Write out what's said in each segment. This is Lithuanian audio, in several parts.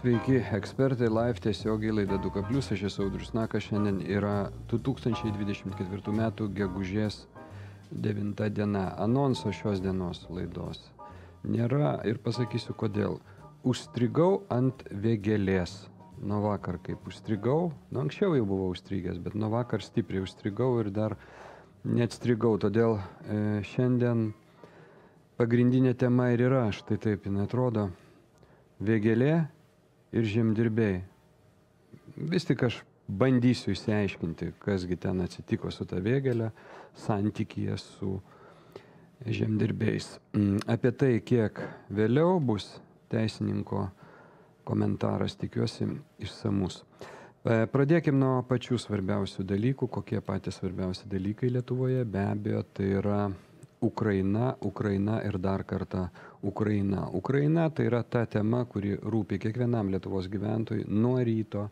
Sveiki, ekspertai, live tiesiogiai laida 2K+, aš esu Audrius Nakas, šiandien yra 2024 metų gegužės 9 diena, anonso šios dienos laidos nėra ir pasakysiu kodėl. Užstrigau ant vėgėlės, nuo vakar kaip užstrigau, anksčiau jau buvau užstrigęs, bet nuo vakar stipriai užstrigau ir dar neatstrigau, todėl šiandien pagrindinė tema ir yra, štai taip jinai atrodo, vėgėlė ir žemdirbiai. Vis tik aš bandysiu išsiaiškinti, kasgi ten atsitiko su ta vėgėle, santykyje su žemdirbiais. Apie tai, kiek vėliau bus teisininko komentaras, tikiuosi, išsamus. Pradėkim nuo pačių svarbiausių dalykų. Kokie patys svarbiausi dalykai Lietuvoje? Be abejo, tai yra Ukraina, Ukraina ir dar kartą Ukraina. Ukraina tai yra ta tema, kuri rūpi kiekvienam Lietuvos gyventojui nuo ryto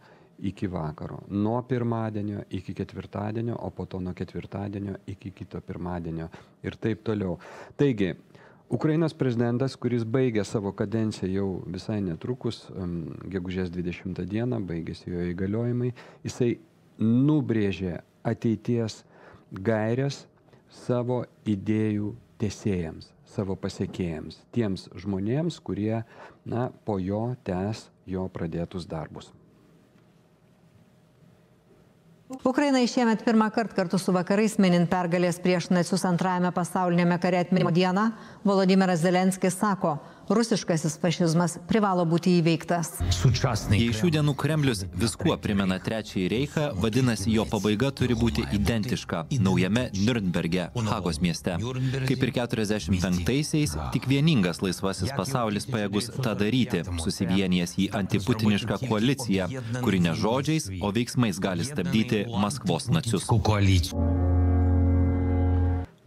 iki vakaro. Nuo pirmadienio iki ketvirtadienio, o po to nuo ketvirtadienio iki kito pirmadienio ir taip toliau. Taigi, Ukrainos prezidentas, kuris baigė savo kadenciją jau visai netrukus, gegužės 20 dieną, baigėsi jo įgaliojimai, jisai nubrėžė ateities gaires savo idėjų tęsėjams, savo pasiekėjams, tiems žmonėms, kurie po jo tęs jo pradėtus darbus. Ukrainai šiemet pirmą kartą su vakarais minint pergalės prieš nacius antrajame pasaulinėme kare atminimo dieną, Volodymyras Zelenskis sako, rusiškasis fašizmas privalo būti įveiktas. Jei šių dienų Kremlius viskuo primena Trečiąjį reichą, vadinasi, jo pabaiga turi būti identiška naujame Nürnberge, Hagos mieste. Kaip ir 45-aisiais, tik vieningas laisvasis pasaulis pajėgus tą daryti, susivienijęs į antiputinišką koaliciją, kuri ne žodžiais, o veiksmais gali stabdyti Maskvos nacius.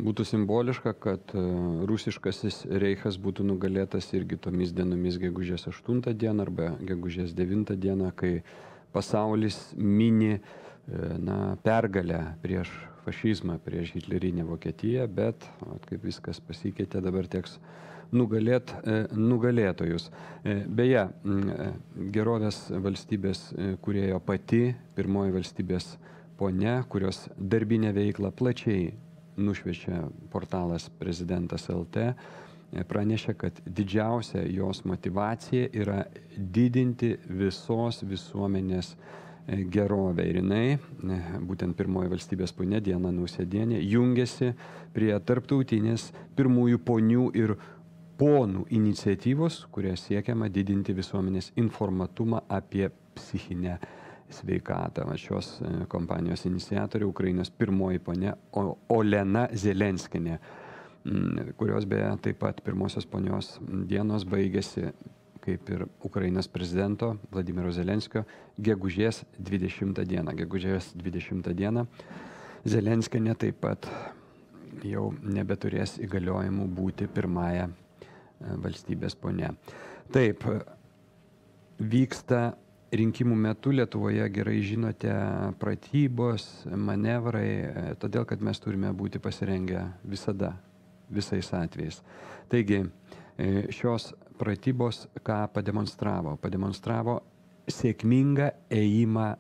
Būtų simboliška, kad rusiškasis reichas būtų nugalėtas irgi tomis dienomis gegužės 8 dieną arba gegužės 9 dieną, kai pasaulis mini pergalę prieš fašizmą, prieš hitlerinę Vokietiją, bet kaip viskas pasikeitė, dabar teks nugalėtojus. Beje, gerovės valstybės kūrėjo pati, pirmoji valstybės ponia, kurios darbinę veiklą plačiai nušviečia portalas Prezidentas LT, pranešė, kad didžiausia jos motyvacija yra didinti visos visuomenės gerovę. Ir jinai, būtent pirmoji valstybės ponia Diana Nausėdienė, jungiasi prie tarptautinės pirmųjų ponių ir ponų iniciatyvos, kuria siekiama didinti visuomenės informatumą apie psichinę sveikatą. Šios kompanijos iniciatorė Ukrainos pirmoji ponia Olena Zelenskienė, kurios beje taip pat pirmosios ponios dienos baigėsi, kaip ir Ukrainos prezidento Vladimiro Zelenskio, gegužės 20 dieną. Gegužės 20 dieną Zelenskienė taip pat jau nebeturės įgaliojimų būti pirmąją valstybės ponia. Taip, vyksta rinkimų metu Lietuvoje, gerai žinote, pratybos, manevrai, todėl kad mes turime būti pasirengę visada, visais atvejais. Taigi, šios pratybos ką pademonstravo? Pademonstravo sėkmingą ėjimą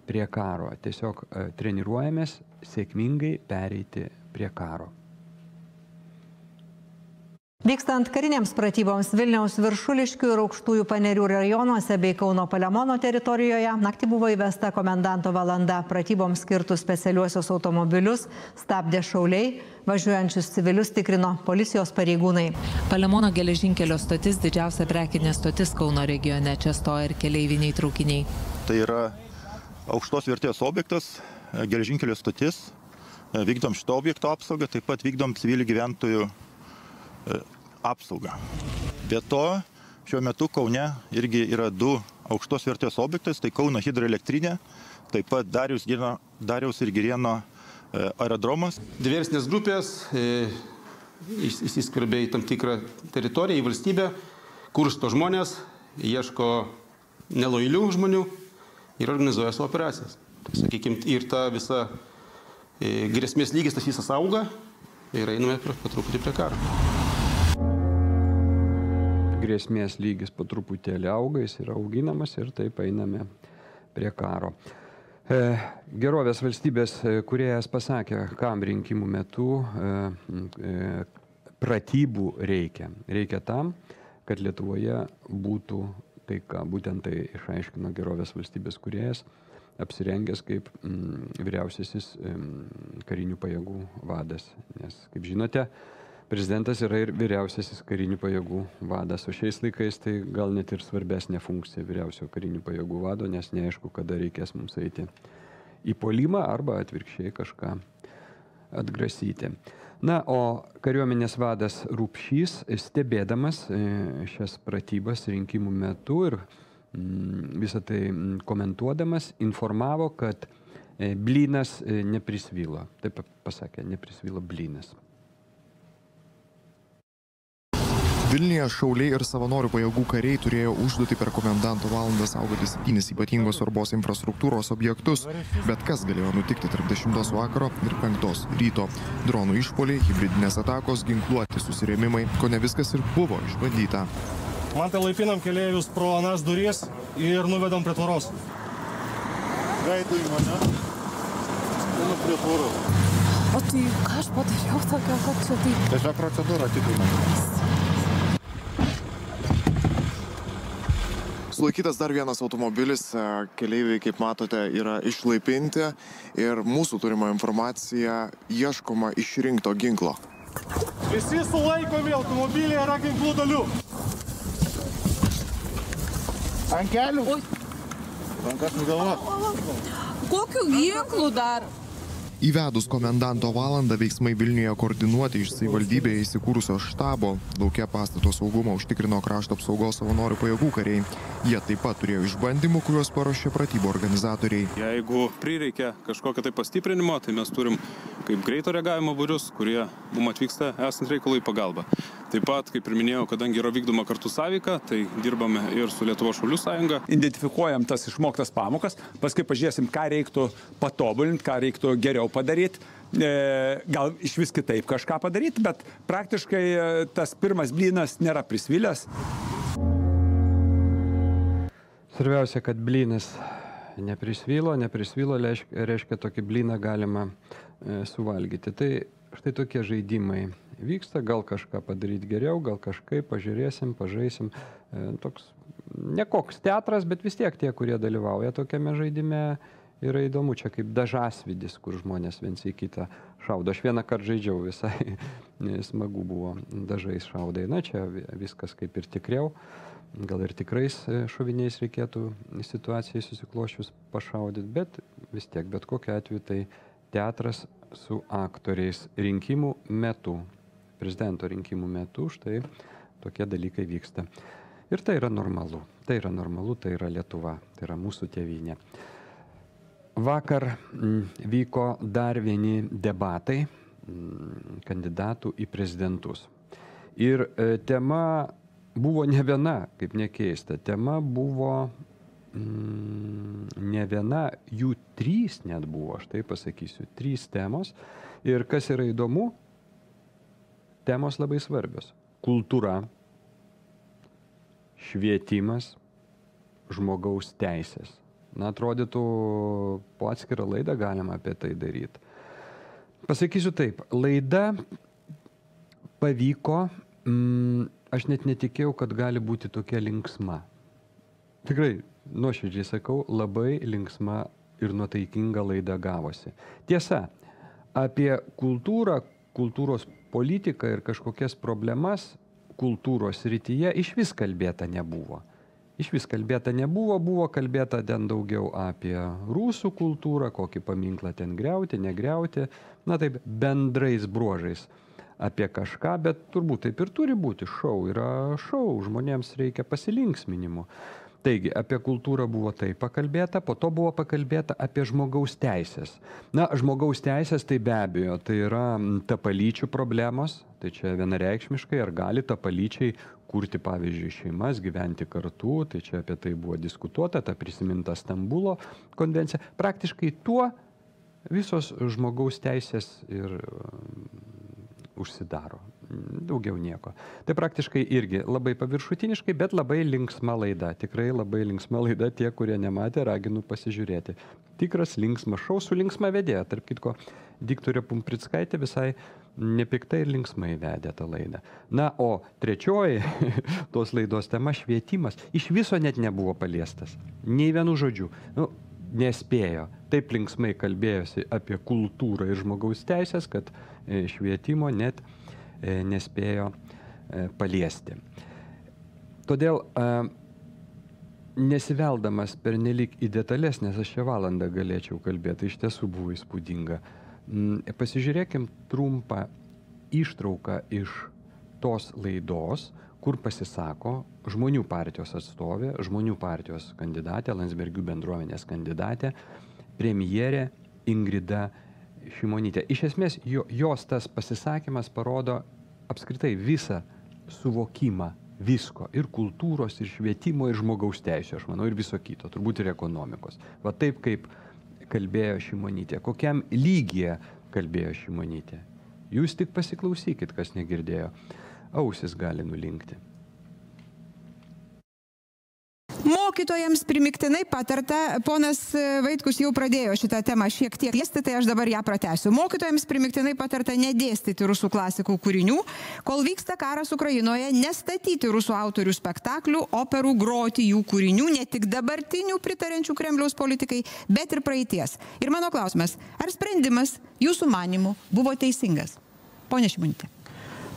prie karo. Tiesiog treniruojamės sėkmingai pereiti prie karo. Vykstant karinėms pratyboms Vilniaus Viršuliškių ir Aukštųjų Panerių rajonuose bei Kauno Palemono teritorijoje naktį buvo įvesta komendanto valanda. Pratyboms skirtus specialiuosius automobilius stabdė šauliai, važiuojančius civilius tikrino policijos pareigūnai. Palemono geležinkelio stotis didžiausia prekinė stotis Kauno regione, čia stoja ir keleiviniai traukiniai. Tai yra aukštos vertės objektas, geležinkelio stotis, vykdom šito objekto apsaugą, taip pat vykdom civilių gyventojų apsaugą. Be to, šiuo metu Kaune irgi yra du aukštos vertės objektas, tai Kauno hidroelektrinė, taip pat Dariaus ir Girėno aerodromas. Diversinės grupės įsiskverbė į tam tikrą teritoriją, į valstybę, kursto žmonės, ieško nelojalių žmonių ir organizuoja savo operacijas. Tai, sakykime, ir ta visa grėsmės lygis, tas visas auga ir einame po truputį prie karo. grėsmės lygis po truputėlį auga, jis yra auginamas ir taip einame prie karo. Gerovės valstybės kūrėjas pasakė, kam rinkimų metu pratybų reikia. Reikia tam, kad Lietuvoje būtų taika. Būtent tai išaiškino gerovės valstybės kūrėjas, apsirengęs kaip vyriausiasis karinių pajėgų vadas. Nes, kaip žinote, prezidentas yra ir vyriausiasis karinių pajėgų vadas, o šiais laikais tai gal net ir svarbesnė funkcija vyriausio karinių pajėgų vado, nes neaišku, kada reikės mums eiti į puolimą arba atvirkščiai kažką atgrasyti. Na, o kariuomenės vadas Rupšys, stebėdamas šias pratybas rinkimų metu ir visą tai komentuodamas, informavo, kad blynas neprisvylo. Taip pasakė, neprisvylo blynas. Vilniuje šauliai ir savanorių pajėgų kariai turėjo užduotį per komendanto valandą saugoti 7 ypatingos svarbos infrastruktūros objektus, bet kas galėjo nutikti tarp 10 vakaro ir 5 ryto. Dronų išpoliai, hibridinės atakos, ginkluoti susirėmimai, ko ne viskas ir buvo išbandyta. Man tai laipinam keleivius pro anas duris ir nuvedam prie tvoros. Gaidu į mane, einu prie tvoros. O tai ką aš padariau tokio, kad čia taip? Tiesiog procedūra tikrinama. Sulaikytas dar vienas automobilis, keleiviai, kaip matote, yra išlaipinti ir mūsų turima informacija ieškoma išrinkto ginklo. Visi sulaikomi automobiliai yra ginklų dalių. Ant kelių? Rankas nugalva. Kokių ginklų dar? Įvedus komendanto valandą veiksmai Vilniuje koordinuoti iš savivaldybėje įsikūrusio štabo, lauke pastato saugumą užtikrino krašto apsaugos savanorių pajėgų kariai. Jie taip pat turėjo išbandymų, kuriuos paruošė pratybų organizatoriai. Jeigu prireikia kažkokio tai pastiprinimo, tai mes turim kaip greito reagavimo būrius, kurie mums atvyksta esant reikalui pagalba. Taip pat, kaip ir minėjau, kadangi yra vykdoma kartu sąveika, tai dirbame ir su Lietuvos šaulių sąjunga. Identifikuojam tas išmoktas pamokas, paskui pažiūrėsim, ką reiktų patobulinti, ką reiktų geriau padaryti. Gal iš vis kitaip kažką padaryti, bet praktiškai tas pirmas blynas nėra prisvilęs. Svarbiausia, kad blynas neprisvilo, reiškia tokį blyną galima suvalgyti. Tai štai tokie žaidimai vyksta, gal kažką padaryti geriau, gal kažkaip pažiūrėsim, pažaisim. Toks nekoks teatras, bet vis tiek tie, kurie dalyvauja tokiame žaidime, yra įdomu. Čia kaip dažasvidis, kur žmonės viens į kitą šaudo. Aš vieną kartą žaidžiau, visai smagu buvo, dažais šaudai. Na, čia viskas kaip ir tikriau. Gal ir tikrais šoviniais reikėtų situacijai susiklošius pašaudyti, bet vis tiek, bet kokiu atveju tai teatras su aktoriais rinkimų metu, prezidento rinkimų metu, štai tokie dalykai vyksta. Ir tai yra normalu, tai yra Lietuva, tai yra mūsų tėvynė. Vakar vyko dar vieni debatai kandidatų į prezidentus. Ir tema buvo ne viena, kaip nekeista, tema buvo ne viena, jų 3 net buvo, aš tai pasakysiu, 3 temos. Ir kas yra įdomu, temos labai svarbios. Kultūra, švietimas, žmogaus teisės. Na, atrodytų, po atskirą laidą galima apie tai daryti. Pasakysiu taip, laida pavyko, aš net netikėjau, kad gali būti tokia linksma. Tikrai, nuoširdžiai sakau, labai linksma ir nuotaikinga laida gavosi. Tiesa, apie kultūrą, kultūros politiką ir kažkokias problemas kultūros srityje išvis kalbėta nebuvo. Buvo kalbėta ten daugiau apie rusų kultūrą, kokį paminklą ten griauti, negriauti, na taip bendrais bruožais apie kažką, bet turbūt taip ir turi būti. Šou yra šou, žmonėms reikia pasilinksminimų. Taigi, apie kultūrą buvo taip pakalbėta, po to buvo pakalbėta apie žmogaus teisės. Na, žmogaus teisės tai be abejo, tai yra tapalyčių problemos, tai čia vienareikšmiškai, ar gali tapalyčiai kurti, pavyzdžiui, šeimas, gyventi kartu, tai čia apie tai buvo diskutuota, ta prisiminta Stambulo konvencija. Praktiškai tuo visos žmogaus teisės ir užsidaro. Daugiau nieko. Tai praktiškai irgi labai paviršutiniškai, bet labai linksma laida. Tikrai labai linksma laida. Tie, kurie nematė, raginu pasižiūrėti. Tikras linksmas šou su linksma vedėja. Tarp kitko, diktorė Pumprickaitė visai nepiktai ir linksmai vedė tą laidą. Na, o trečioji tos laidos tema — švietimas. Iš viso net nebuvo paliestas. Nei vienu žodžiu. Nespėjo. Taip linksmai kalbėjosi apie kultūrą ir žmogaus teisės, kad švietimo net nespėjo paliesti. Todėl, nesiveldamas pernelyg į detalės, nes aš šią valandą galėčiau kalbėti, iš tiesų buvo įspūdinga. Pasižiūrėkim trumpą ištrauką iš tos laidos, kur pasisako Žmonių partijos atstovė, Žmonių partijos kandidatė, Landsbergių bendruomenės kandidatė, premjerė Ingrida Šimonytė. Iš esmės, jos tas pasisakymas parodo apskritai visą suvokimą visko, ir kultūros, ir švietimo, ir žmogaus teisų, aš manau, ir viso kito, turbūt ir ekonomikos. Va taip, kaip kalbėjo Šimonytė, kokiam lygyje kalbėjo Šimonytė. Jūs tik pasiklausykit, kas negirdėjo. Ausis gali nulinkti. Mokytojams primiktinai patarta, ponas Vaitkus jau pradėjo šitą temą šiek tiek liesti, tai aš dabar ją pratęsiu. Mokytojams primiktinai patarta nedėstyti rusų klasikų kūrinių, kol vyksta karas Ukrainoje, nestatyti rusų autorių spektaklių, operų, groti jų kūrinių, ne tik dabartinių pritarančių Kremliaus politikai, bet ir praeities. Ir mano klausimas, ar sprendimas jūsų manymu buvo teisingas? Ponia Šimonytė.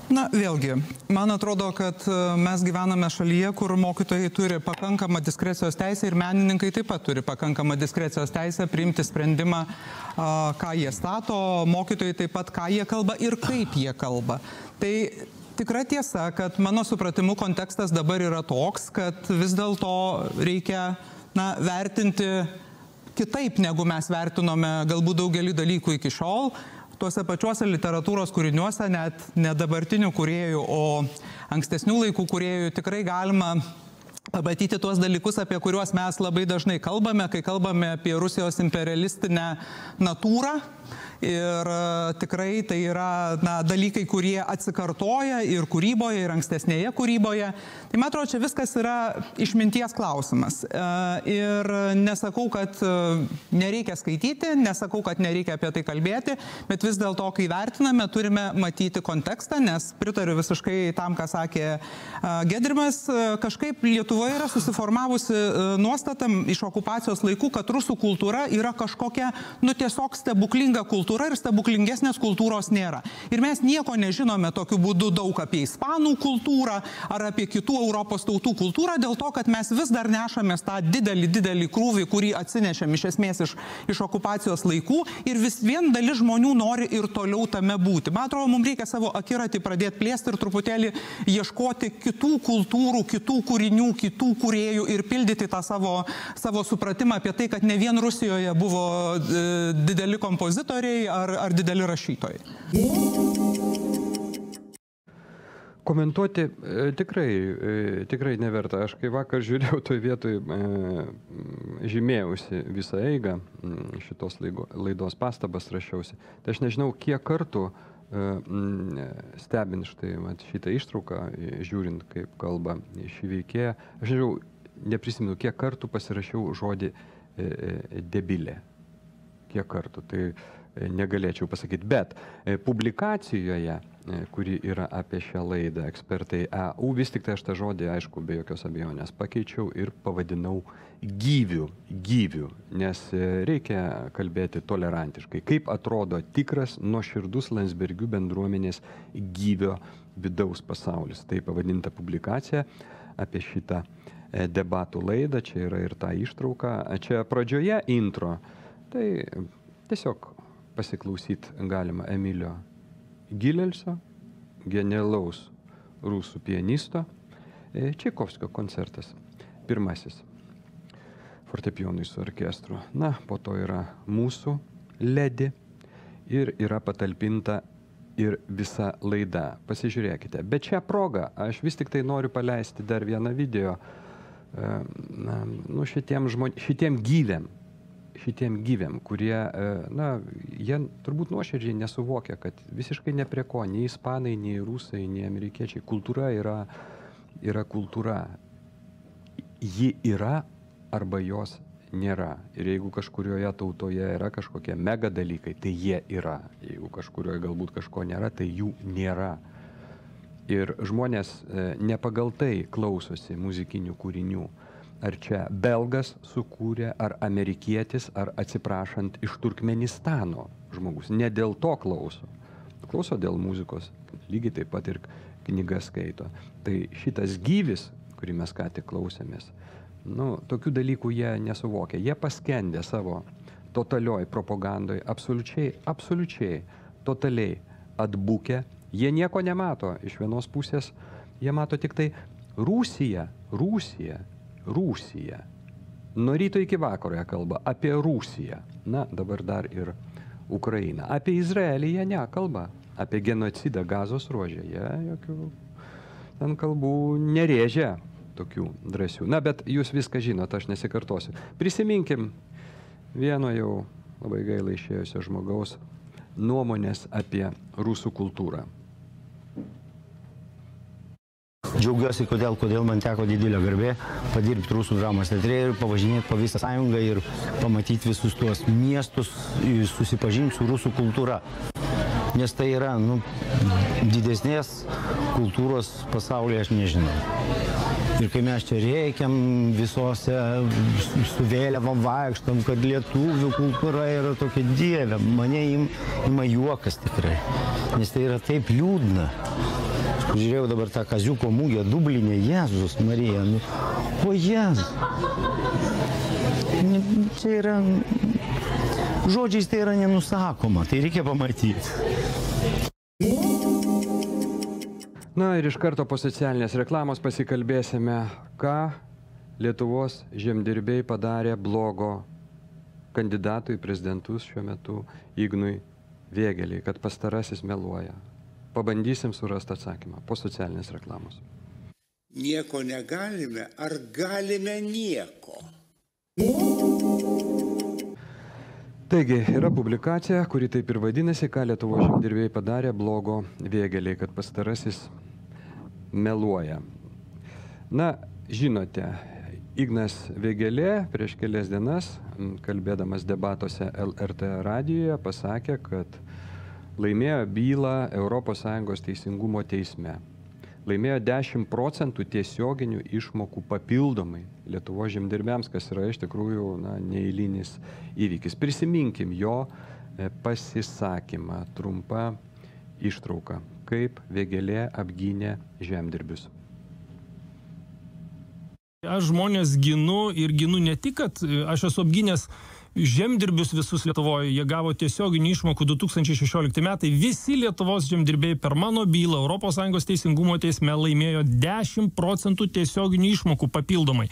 Na, vėlgi, man atrodo, kad mes gyvename šalyje, kur mokytojai turi pakankamą diskrecijos teisę ir menininkai taip pat turi pakankamą diskrecijos teisę priimti sprendimą, ką jie stato, mokytojai taip pat, ką jie kalba ir kaip jie kalba. Tai tikra tiesa, kad mano supratimu kontekstas dabar yra toks, kad vis dėlto reikia vertinti kitaip, negu mes vertinome galbūt daugelį dalykų iki šiol. Tuose pačiuose literatūros kūriniuose, net ne dabartinių kūrėjų, o ankstesnių laikų kūrėjų, tikrai galima pamatyti tuos dalykus, apie kuriuos mes labai dažnai kalbame, kai kalbame apie Rusijos imperialistinę natūrą. Ir tikrai tai yra dalykai, kurie atsikartoja ir kūryboje, ir ankstesnėje kūryboje. Tai man atrodo, čia viskas yra išminties klausimas. Ir nesakau, kad nereikia skaityti, nesakau, kad nereikia apie tai kalbėti, bet vis dėlto, kai vertiname, turime matyti kontekstą, nes pritariu visiškai tam, ką sakė Gedrimas, kažkaip Lietuvoje yra susiformavusi nuostatam iš okupacijos laikų, kad rusų kultūra yra kažkokia, tiesiog stebuklinga kultūra ir stebuklingesnės kultūros nėra. Ir mes nieko nežinome tokiu būdu daug apie ispanų kultūrą ar apie kitų Europos tautų kultūrą, dėl to, kad mes vis dar nešamės tą didelį krūvį, kurį atsinešėm iš esmės iš okupacijos laikų, ir vis vien dalis žmonių nori ir toliau tame būti. Man atrodo, mums reikia savo akiratį pradėti plėsti ir truputėlį ieškoti kitų kultūrų, kitų kūrinių, kitų kūrėjų ir pildyti tą savo supratimą apie tai, kad ne vien Rusijoje buvo dideli kompozitoriai ar dideli rašytojai. Komentuoti tikrai neverta. Aš kai vakar žiūrėjau toj vietoj, žymėjausi visą eigą šitos laidos pastabas rašiausi. Tai aš nežinau, kiek kartų stebint šitą ištrauką, žiūrint, kaip kalba šį veikėją, aš nežinau, neprisimenu, kiek kartų pasirašiau žodį debilė. Kiek kartų. Tai negalėčiau pasakyti, bet publikacijoje, kuri yra apie šią laidą, ekspertai EU, vis tik tai aš tą žodį, aišku, be jokios abejonės pakeičiau ir pavadinau gyvių, nes reikia kalbėti tolerantiškai, kaip atrodo tikras, nuoširdus Landsbergių bendruomenės gyvio vidaus pasaulis. Tai pavadinta publikacija apie šitą debatų laidą, čia yra ir ta ištrauka, čia pradžioje intro, tai tiesiog pasiklausyti galima Emilio Gilelso, genialaus rusų pianisto, Čaikovskio koncertas, pirmasis, fortepijonui su orkestru. Na, po to yra mūsų ledi ir yra patalpinta ir visa laida. Pasižiūrėkite. Bet šią progą aš vis tik tai noriu paleisti dar vieną video šitiem gyviam, šitiem gyviam, kurie, na, jie turbūt nuoširdžiai nesuvokia, kad visiškai ne prie ko, nei ispanai, nei rusai, nei amerikiečiai. Kultūra yra kultūra. Ji yra arba jos nėra. Ir jeigu kažkurioje tautoje yra kažkokie mega dalykai, tai jie yra. Jeigu kažkurioje galbūt kažko nėra, tai jų nėra. Ir žmonės ne pagal tai klausosi muzikinių kūrinių. Ar čia belgas sukūrė, ar amerikietis, ar atsiprašant iš Turkmenistano žmogus. Ne dėl to klauso. Klauso dėl muzikos, lygiai taip pat ir knygas skaito. Tai šitas gyvis, kurį mes ką tik klausėmės, nu, tokių dalykų jie nesuvokia. Jie paskendė savo totalioj propagandoj, absoliučiai, totaliai atbukę. Jie nieko nemato. Iš vienos pusės jie mato tik tai Rusiją. Nuo ryto iki vakaro jie kalba apie Rusiją. Na, dabar dar ir Ukrainą. Apie Izraelį jie nekalba. Apie genocidą Gazos ruože. Jie jokių ten kalbų nerėžia tokių drąsių. Na, bet jūs viską žinot, aš nesikartosiu. Prisiminkim vieno jau labai gaila išėjusio žmogaus nuomonės apie rusų kultūrą. Džiaugiuosi, kodėl man teko didelė garbė padirbti Rusų dramos teatre ir pavažinėti po visą sąjungą ir pamatyti visus tuos miestus, susipažinti su rusų kultūra. Nes tai yra, didesnės kultūros pasaulyje aš nežinau. Ir kai mes čia reikiam visose su vėliavom vaikštam, kad lietuvių kultūra yra tokia dievė, mane ima juokas tikrai. Nes tai yra taip liūdna. Žiūrėjau dabar tą kaziuko mugę Dublinė, Jėzus Marija, o Jėzus. Čia yra, žodžiais tai yra nenusakoma, tai reikia pamatyti. Na ir iš karto po socialinės reklamos pasikalbėsime, ką Lietuvos žemdirbiai padarė blogo kandidatui į prezidentus šiuo metu Ignui Vėgėlei, kad pastarasis meluoja. Pabandysim surasti atsakymą po socialinės reklamos. Nieko negalime, ar galime nieko? Taigi, yra publikacija, kuri taip ir vadinasi, ką Lietuvos žemdirbiai padarė blogo Vėgėlei, kad pastarasis meluoja. Na, žinote, Ignas Vėgėlė prieš kelias dienas, kalbėdamas debatuose LRT radijuje, pasakė, kad laimėjo bylą ES teisingumo teisme. Laimėjo 10% tiesioginių išmokų papildomai Lietuvos žemdirbiams, kas yra iš tikrųjų neeilinis įvykis. Prisiminkim jo pasisakymą, trumpą ištrauką, kaip Vėgėlė apgynė žemdirbius. Aš žmonės ginu ir ginu ne tik, kad aš esu apgynęs žemdirbius visus Lietuvoje, jie gavo tiesioginių išmokų 2016 metai. Visi Lietuvos žemdirbiai per mano bylą ES teisingumo teisme laimėjo 10% tiesioginių išmokų papildomai.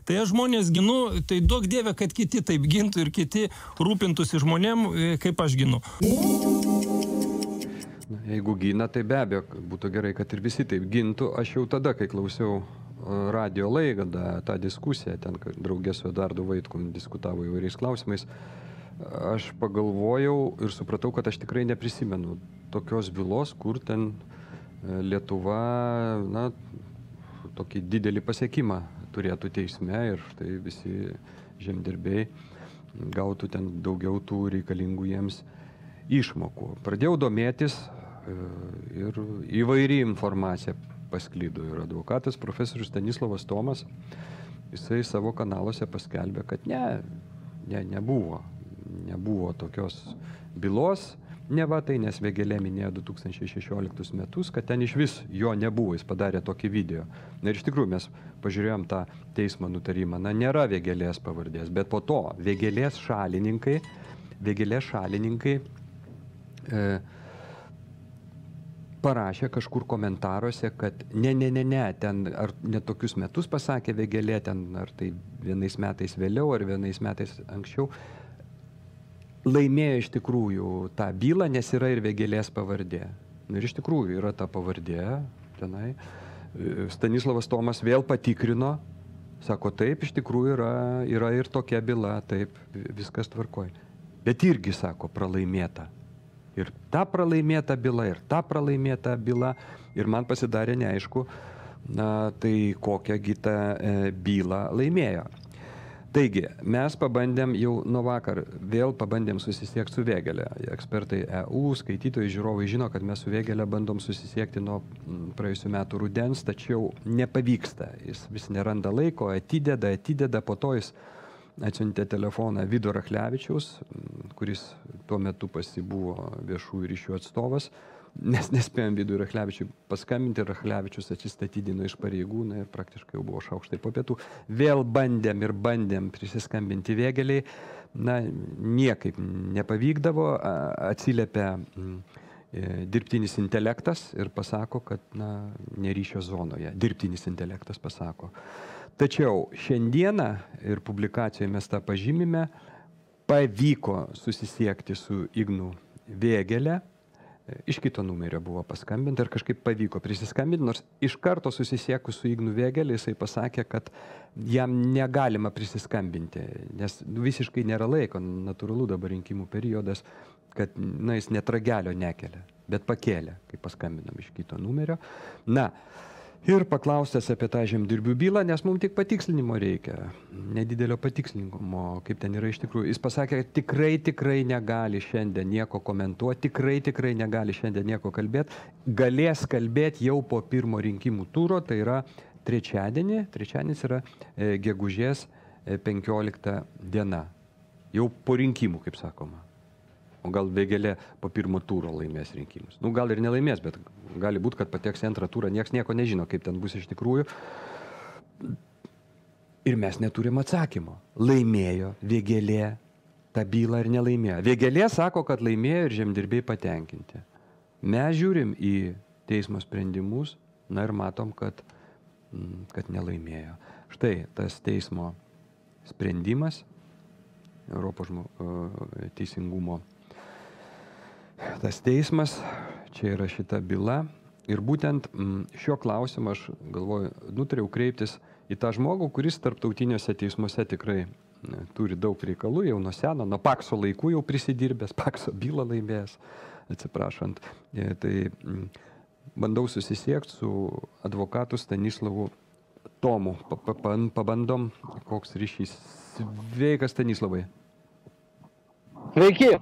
Tai aš žmonės ginu, tai duok Dieve, kad kiti taip gintų ir kiti rūpintųsi žmonėm, kaip aš ginu. Jeigu gina, tai be abejo, būtų gerai, kad ir visi taip gintų. Aš jau tada, kai klausiau radio laidą, tą diskusiją, ten draugė su Eduardu Vaitkum diskutavo įvairiais klausimais, aš pagalvojau ir supratau, kad aš tikrai neprisimenu tokios bylos, kur ten Lietuva, tokį didelį pasiekimą turėtų teisme ir štai visi žemdirbiai gautų ten daugiau tų reikalingų jiems išmokų. Pradėjau domėtis ir įvairi informacija pasklydo. Ir advokatas profesorius Stanislovas Tomas, jisai savo kanaluose paskelbė, kad nebuvo tokios bylos, neva tai, nes Vėgėlė minėjo 2016 metus, kad ten iš vis jo nebuvo, jis padarė tokį video. Na ir iš tikrųjų mes pažiūrėjom tą teismo nutarimą, nėra Vėgėlės pavardės, bet po to Vėgėlės šalininkai parašė kažkur komentaruose, kad ne, ten ar net tokius metus pasakė Vėgėlė, ten ar tai vienais metais vėliau, ar vienais metais anksčiau, laimėjo iš tikrųjų tą bylą, nes yra ir Vėgėlės pavardė. Ir iš tikrųjų yra ta pavardė tenai. Stanislovas Tomas vėl patikrino Sako, taip, iš tikrųjų yra ir tokia byla, taip, viskas tvarkoj. Bet irgi, sako, pralaimėta. Ir ta pralaimėta byla, ir ta pralaimėta byla. Ir man pasidarė neaišku, tai kokią tą bylą laimėjo. Taigi, mes pabandėm jau nuo vakar, vėl pabandėm susisiekti su Vėgėle. Ekspertai EU, skaitytojai, žiūrovai žino, kad mes su Vėgėle bandom susisiekti nuo praėjusių metų rudens, tačiau nepavyksta. Jis vis neranda laiko, atideda, po to jis atsiuntė telefoną Vido Rachlevičiaus, kuris tuo metu pasibuvo viešųjų ryšių atstovas, nes nespėjom Vidui Rachlevičiui paskambinti, Rachlevičius atsistatydino iš pareigų, ir praktiškai jau buvo šaukštai po pietų. Vėl bandėm prisiskambinti Vėgėlei, niekaip nepavykdavo, atsiliepia dirbtinis intelektas ir pasako, kad neryšio zonoje. Dirbtinis intelektas pasako. Tačiau šiandieną ir publikacijoje mes tą pažymime, pavyko susisiekti su Ignu Vėgėle. Iš kito numerio buvo paskambinta ir kažkaip pavyko prisiskambinti, nors iš karto susisiekus su Ignu Vėgėle jisai pasakė, kad jam negalima prisiskambinti, nes visiškai nėra laiko, natūralu dabar rinkimų periodas, kad jis net ragelio nekelia, bet pakėlė, kai paskambinam iš kito numerio. Ir paklausęs apie tą žemdirbių bylą, nes mums tik patikslinimo reikia, nedidelio patikslinimo, kaip ten yra iš tikrųjų. Jis pasakė, kad tikrai negali šiandien nieko komentuoti, tikrai negali šiandien nieko kalbėti. Galės kalbėti jau po pirmo rinkimų turo, tai yra trečiadienis yra gegužės 15 diena. Jau po rinkimų, kaip sakoma. O gal Vėgėlė po pirmo turo laimės rinkimus. Gal ir nelaimės, bet gali būti, kad pateks į antrą turą. Niekas nieko nežino, kaip ten bus iš tikrųjų. Ir mes neturim atsakymo. Laimėjo Vėgėlė tą bylą ir nelaimėjo. Vėgėlė sako, kad laimėjo ir žemdirbiai patenkinti. Mes žiūrim į teismo sprendimus, ir matom, kad nelaimėjo. Štai tas teismo sprendimas, Europos teisingumo tas teismas, čia yra šita byla. Ir būtent šiuo klausimu aš galvoju, nutariau kreiptis į tą žmogų, kuris tarptautiniuose teismuose tikrai turi daug reikalų, jau nuo seno, nuo Pakso laikų jau prisidirbęs, Pakso bylą laimėjęs, atsiprašant. Tai bandau susisiekti su advokatu Stanislavu Tomu. Pabandom, koks ryšys. Sveikas, Stanislavai. Sveiki.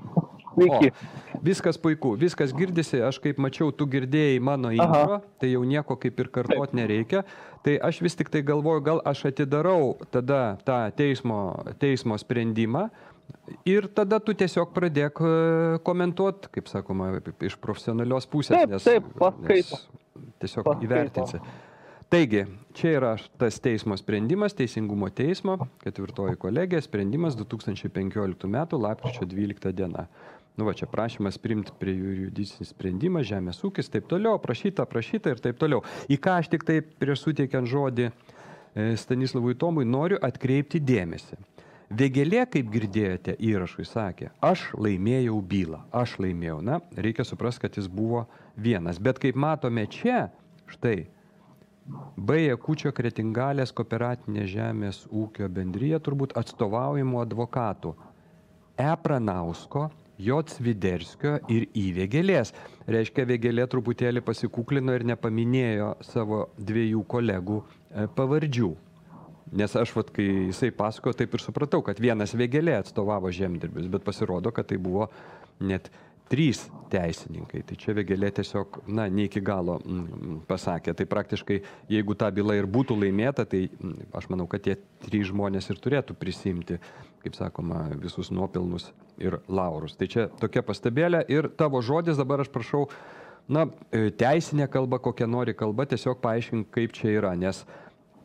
Viskas puiku, viskas girdisi, aš kaip mačiau, tu girdėjai mano intro, tai jau nieko kaip ir kartuot nereikia. Tai aš vis tik tai galvoju, gal aš atidarau tada tą teismo sprendimą ir tada tu tiesiog pradėk komentuoti, kaip sakoma, iš profesionalios pusės, nes tiesiog įvertinsi. Taigi, čia yra tas teismo sprendimas, Teisingumo teismo, 4 kolegija, sprendimas 2015 metų, lapkričio 12 diena. Čia prašymas priimti prie jurisdikcinį sprendimą, žemės ūkis, taip toliau, prašyta ir taip toliau. Į ką aš tik taip prieš suteikiant žodį Stanislavui Tomui noriu atkreipti dėmesį. Vėgėlė, kaip girdėjote, įrašui sakė, aš laimėjau bylą, reikia suprasti, kad jis buvo vienas. Bet kaip matome čia, štai, B. Jakučio Kretingalės kooperatinė žemės ūkio bendryje turbūt atstovaujamų advokatų E. Pranausko, J. Sviderskio ir I. Vėgėlės. Reiškia, Vėgėlė truputėlį pasikuklino ir nepaminėjo savo 2 kolegų pavardžių. Nes aš, kai jisai pasakojo, taip ir supratau, kad vienas Vėgėlė atstovavo žemdirbius, bet pasirodo, kad tai buvo net 3 teisininkai. Tai čia Vėgėlė tiesiog, ne iki galo pasakė. Tai praktiškai, jeigu ta byla ir būtų laimėta, tai aš manau, kad tie 3 žmonės ir turėtų prisimti, kaip sakoma, visus nuopelnus ir laurus. Tai čia tokia pastabėlė ir tavo žodis, dabar aš prašau, teisinė kalba, kokia nori kalba, tiesiog paaiškink, kaip čia yra, nes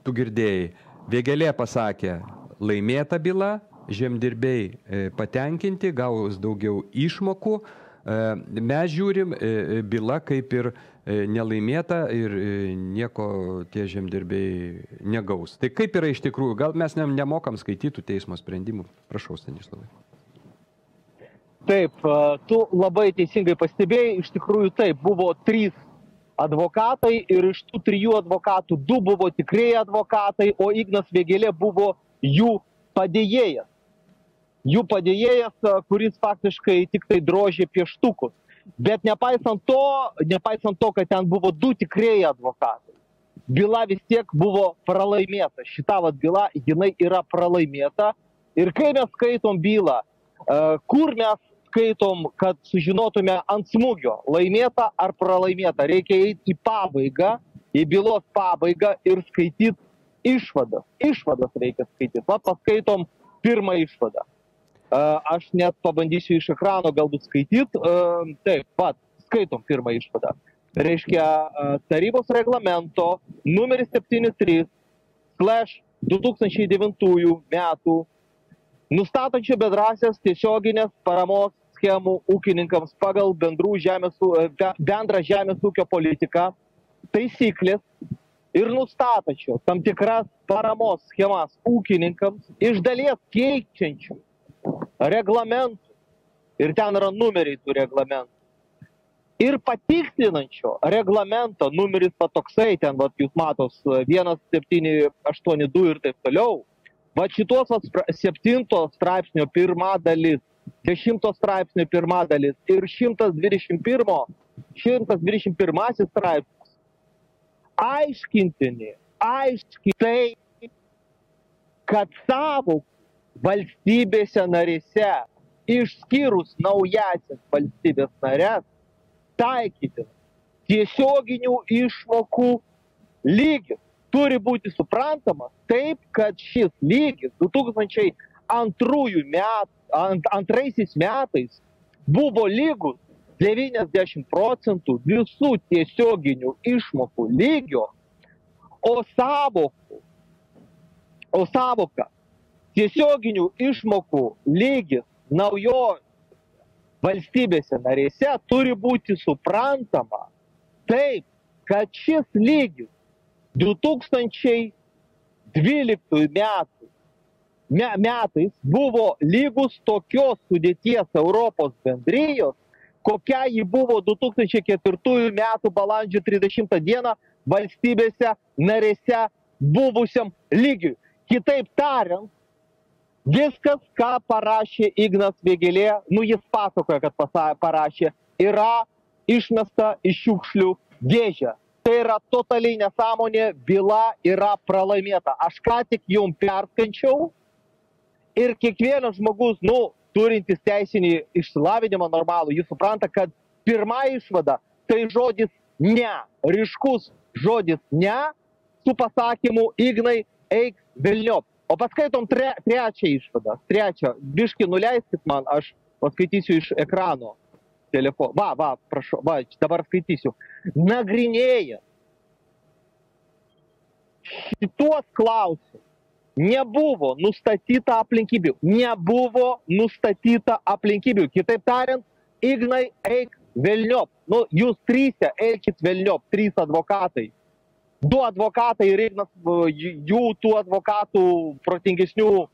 tu girdėjai, Vėgėlė pasakė laimėta byla, žemdirbiai patenkinti, gaus daugiau išmokų, mes žiūrim, byla kaip ir nelaimėta ir nieko tie žemdirbiai negaus. Tai kaip yra iš tikrųjų? Gal mes nemokam skaitytų teismo sprendimų? Prašau, Stanislavai. Taip, tu labai teisingai pastebėjai, iš tikrųjų taip, buvo 3 advokatai ir iš tų 3 advokatų 2 buvo tikrieji advokatai, o Ignas Vėgėlė buvo jų padėjėjas. Jų padėjėjas, kuris faktiškai tik tai drožė pieštukus. Bet nepaisant to, kad ten buvo 2 tikrieji advokatai, byla vis tiek buvo pralaimėta. Šita byla, jinai yra pralaimėta. Ir kai mes skaitom bylą, kur mes skaitom, kad sužinotume ant smūgio, laimėta ar pralaimėta, reikia eiti į pabaigą, į bylos pabaigą ir skaityti išvadas. Išvadas reikia skaityti. Va, paskaitom pirmą išvadą. Aš net pabandysiu iš ekrano galbūt skaityti. Taip, pat, skaitom pirmą išvadą. Reiškia, tarybos reglamento numeris 73/2009 metų nustatančio bedrasias tiesioginės paramos schemų ūkininkams pagal bendrą žemės ūkio politiką taisyklės ir nustatančio tam tikras paramos schemas ūkininkams iš dalies keičiančių reglamentų, ir ten yra numeriai tų reglamentų, ir patikslinančio reglamento numeris toksai, ten jūs matos 1782 ir taip toliau, va šitos 7 straipsnio pirma dalis, 10 straipsnio pirma dalis ir 121 straipsnis aiškintini tai, kad savo valstybėse narėse, išskyrus naujasias valstybės narės, taikyti tiesioginių išmokų lygis turi būti suprantamas taip, kad šis lygis 2002 metais buvo lygus 90% visų tiesioginių išmokų lygio, o savoka tiesioginių išmokų lygis naujo valstybėse narėse turi būti suprantama taip, kad šis lygis 2012 metais buvo lygus tokios sudėties Europos bendrijos, kokia ji buvo 2004 metų balandžio 30 dieną valstybėse narėse buvusiam lygiui. Kitaip tariant, viskas, ką parašė Ignas Vėgėlė, jis pasakoja, kad parašė, yra išmesta iš šiukšlių dėžę. Tai yra totaliai nesąmonė, byla yra pralaimėta. Aš ką tik jums perskaičiau ir kiekvienas žmogus, turintis teisinį išsilavinimą normalų, jis supranta, kad pirma išvada tai žodis ne, ryškus žodis ne, su pasakymu Ignai eik velniop. O paskaitom trečią išvadą. Trečią. Biškį nuleiskit man, aš paskaitysiu iš ekrano telefono. Prašau, dabar skaitysiu. Nagrinėja šituos klausimus. Nebuvo nustatyta aplinkybių. Kitaip tariant, Ignai eik velniop. Jūs 3 eikit velniop, 3 advokatai. 2 advokatai ir Ignas, jų tų advokatų protingesnių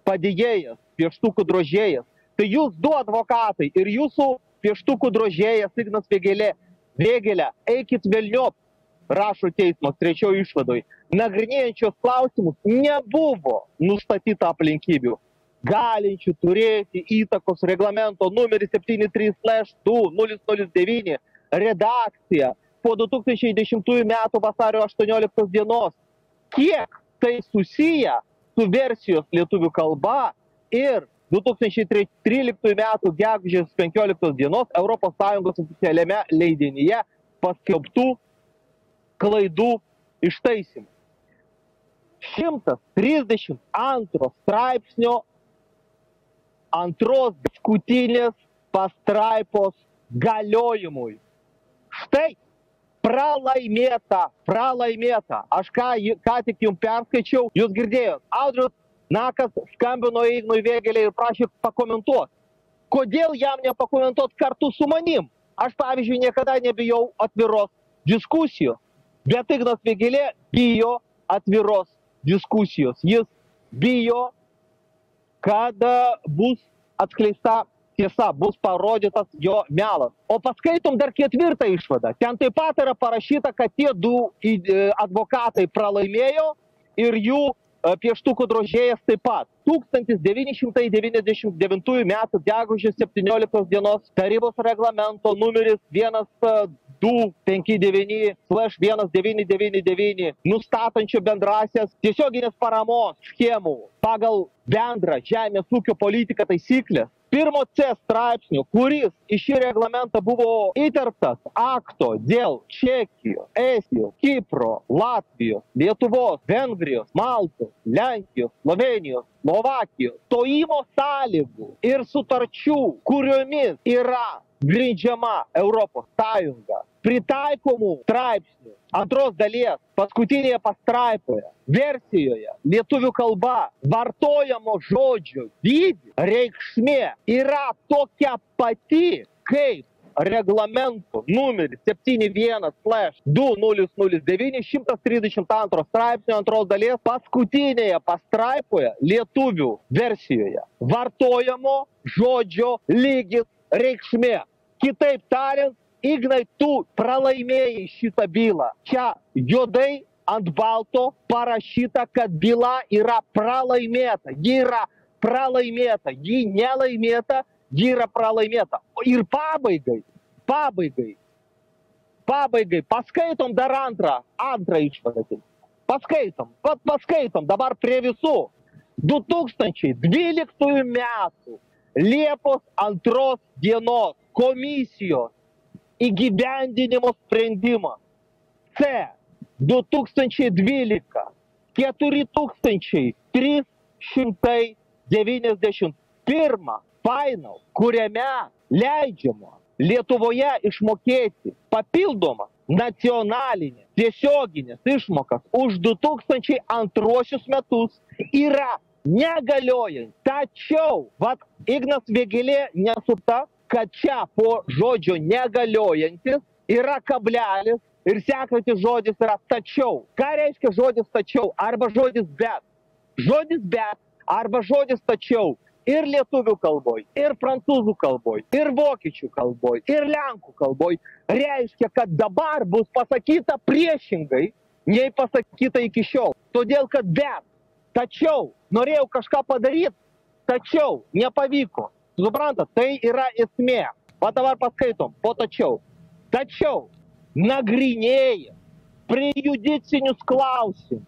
padėjėjas, pieštukų drožėjas. Tai jūs 2 advokatai ir jūsų pieštukų drožėjas Ignas Vėgėlė, eikit velniop, rašo teismas 3 išvadoj. Nagrinėjančios klausimus nebuvo nustatyta aplinkybių, galinčių turėti įtakos reglamento numeris 73/2009 redakcija po 2010 metų vasario 18 dienos. Kiek tai susiję su versijos lietuvių kalba ir 2013 metų gegužės 15 dienos ES oficialiame leidinyje paskelbtų klaidų ištaisimų. 132 straipsnio 2 paskutinės pastraipos galiojimui. Štai pralaimėta. Aš ką tik jums perskaičiau, jūs girdėjot. Audrius Nakas skambino Ignui Vėgėlei ir prašė pakomentuoti. Kodėl jam nepakomentuoti kartu su manim? Aš, pavyzdžiui, niekada nebijau atviros diskusijos, bet Ignas Vėgėlė bijo atviros diskusijos. Jis bijo, kad bus atskleista tiesa, bus parodytas jo melas. O paskaitom dar 4 išvadą. Ten taip pat yra parašyta, kad tie 2 advokatai pralaimėjo ir jų pieštukų drožėjas taip pat. 1999 metų gegužės 17 dienos tarybos reglamento numeris 1259/1999 nustatančio bendrasias tiesioginės paramos schemų pagal bendrą žemės ūkio politiką taisyklės. 1 C straipsnių, kuris į šį reglamentą buvo įterptas akto dėl Čekijos, Estijos, Kipro, Latvijos, Lietuvos, Vengrijos, Maltos, Lenkijos, Slovenijos, Slovakijos stojimo sąlygų ir sutarčių, kuriomis yra grindžiama Europos Sąjunga, pritaikomų straipsnių 2 dalies paskutinėje pastraipoje versijoje lietuvių kalba vartojamo žodžio dydis, reikšmė yra tokia pati kaip reglamento numeris 71/2009 straipsnio 2 dalies paskutinėje pastraipoje lietuvių versijoje vartojamo žodžio lygis, reikšmė. Kitaip tariant, Ignai, tu pralaimėjai šitą bylą. Čia juodai ant balto parašyta, kad byla yra pralaimėta. Ji yra pralaimėta. Ji nelaimėta, ji yra pralaimėta. Ir pabaigai, paskaitom dar antrą išvadą. Paskaitom dabar prie visų. 2012 metų Liepos 2 dienos komisijos įgyvendinimo sprendimą C 2012 4391 final, kuriame leidžiama Lietuvoje išmokėti papildomą nacionalinės tiesioginės išmokas už 2002 metus yra negaliojant. Tačiau, Ignas Vėgėlė nesupta, kad čia po žodžio negaliojantis yra kablelis ir sekantis žodis yra tačiau. Ką reiškia žodis tačiau? Arba žodis bet. Žodis bet arba žodis tačiau ir lietuvių kalboj, ir prancūzų kalboj, ir vokiečių kalboj, ir lenkų kalboj reiškia, kad dabar bus pasakyta priešingai, nei pasakyta iki šiol. Todėl, kad bet. Tačiau norėjau kažką padaryti, tačiau nepavyko. Suprantat, tai yra esmė. O dabar paskaitom, po tačiau. Tačiau nagrinėja prejudicinius klausimus.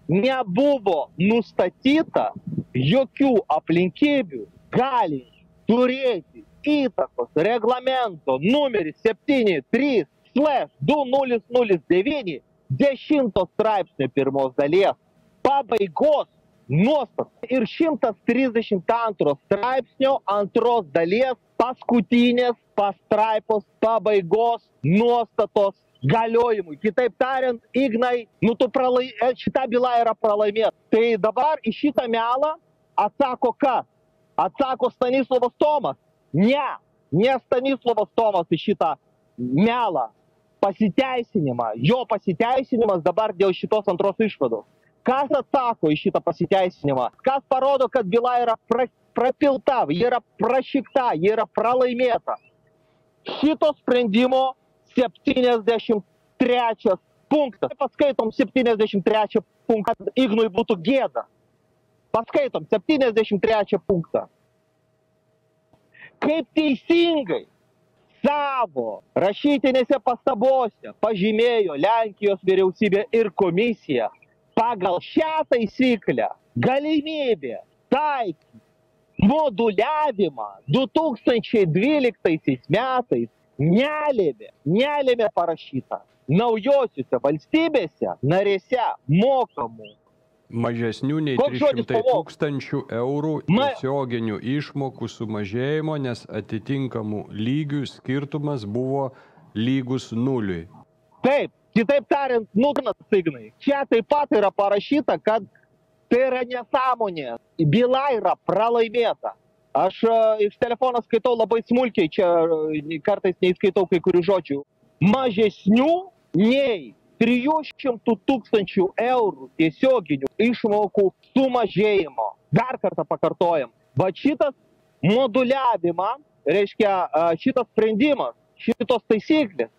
Nebuvo nustatyta jokių aplinkybių galinčių turėti įtakos reglamento numeris 73/2009 10 straipsnio 1 dalies pabaigos nuostatos ir 132 straipsnio 2 dalies paskutinės pastraipos pabaigos nuostatos galiojimui. Kitaip tariant, Ignai, šita byla yra pralaimėta. Tai dabar į šitą melą atsako kas? Atsako Stanislovas Tomas? Ne Stanislovas Tomas į šitą melą. Pasiteisinimą. Jo pasiteisinimas dabar dėl šitos antros išvados. Kas atsako į šitą pasiteisinimą? Kas parodo, kad byla yra prapilta, ji yra prašikta, ji yra pralaimėta? Šito sprendimo 73 punktas. Paskaitom 73 punktą, Ignui būtų gėda. Paskaitom 73 punktą. Kaip teisingai savo rašytinėse pastabose pažymėjo Lenkijos vyriausybė ir komisija, pagal šią taisyklę galimybė taikyti moduliavimą 2012 metais nelėmė parašyta naujosiuose valstybėse narėse mokamų mažesnių nei 300 tūkstančių eurų tiesioginių išmokų sumažėjimo, nes atitinkamų lygių skirtumas buvo lygus nuliui. Taip, kitaip tariant, Ignai, čia taip pat yra parašyta, kad tai yra nesąmonė, byla yra pralaimėta. Aš iš telefono skaitau labai smulkiai, čia kartais neįskaitau kai kurių žodžių. Mažesnių nei 300 tūkstančių eurų tiesioginių išmokų sumažėjimo. Dar kartą pakartojam. Va šitas moduliavimą, reiškia šitas sprendimas, šitos taisyklės,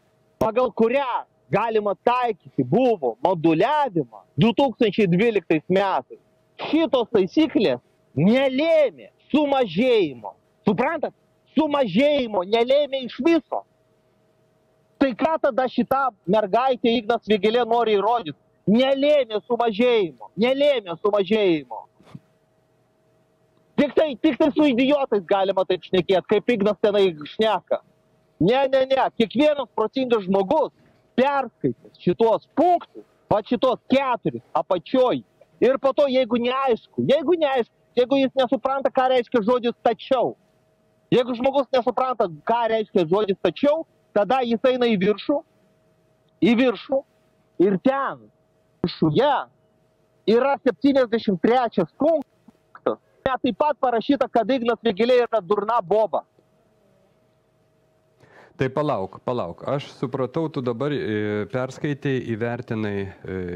pagal kurią galima taikyti buvo moduliavimą 2012 metais. Šitos taisyklės nelėmė sumažėjimo. Suprantat? Sumažėjimo nelėmė iš viso. Tai ką tada šita mergaitė Ignas Vėgėlė nori įrodyti? Nelėmė sumažėjimo. Nelėmė sumažėjimo. Tik tai su idiotais galima taip šnekėti, kaip Ignas tenai šneka. Ne. Kiekvienas protingas žmogus perskaitys šitos punktus, va šitos 4 apačioj. Ir po to, jeigu neaišku, jeigu jis nesupranta, ką reiškia žodis tačiau. Jeigu žmogus nesupranta, ką reiškia žodis tačiau, tada jis eina į viršų ir ten, viršuje, yra 73 punktas. Taip pat parašyta, kad Ignas Vėgėlė yra durna boba. Tai palauk. Aš supratau, tu dabar perskaitai, įvertinai